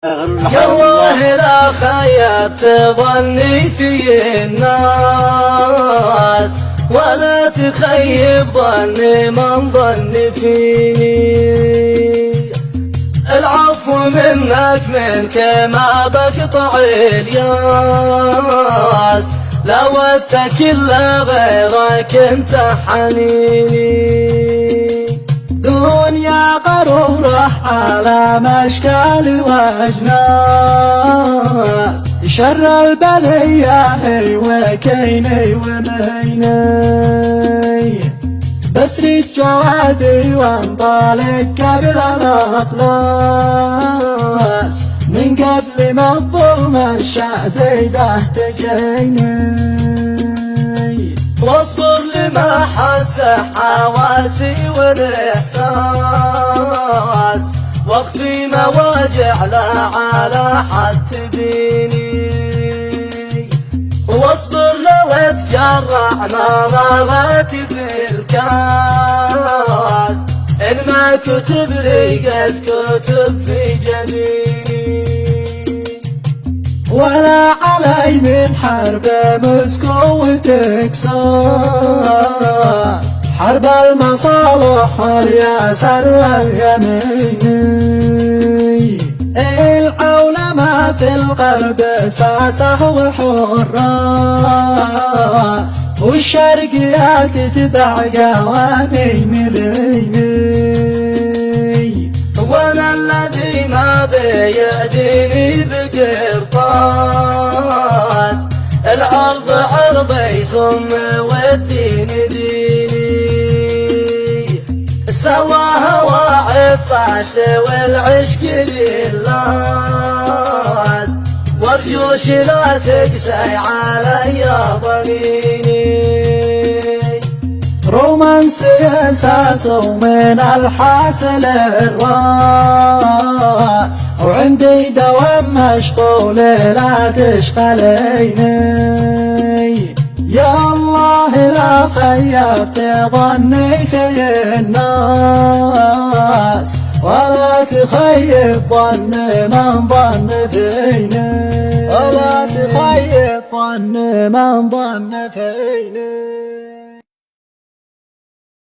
يا الله لا خيبت ظني في الناس ولا تخيب ظني من ظن فيني. العفو منك ما بقطع الياس، لو اتكل غيرك انت حنيني. دنيا غرورة على مشكل واجناس، شر البلية هي وكيني ومهيني. بسري جوادي وانطلق قبل الأخلاص، من قبل ما الظلم الشديدة تجيني. واصبر لما حس حواسي والإحساس، واخفي مواجع لا على حد تبيني. واصبر لو اتجرع مراراتي في الكاس، إن ما كتب لي قد كتب في جبيني. ولا علي من حرب مسكو وتكساس، حرب المصالح واليسر واليمين. العولمة في الغرب ساسة وحراس، والشرقيات تتبع قوانين اليمين. وانا الذي ما بيعديني بقرطاس، العرض عرضي ثم والدين ديني. سواها وعفاس والعشق للاس، وارجوش لا تقسي علي ظنيني. رومانسي اساسه من الحاصل الراس، وعندي دوام مشغول لا تشغليني. يا الله لا خيبت ظني في الناس، ولا تخيب ظن من ظن فيني. ولا تخيب ظن من ظن فيني.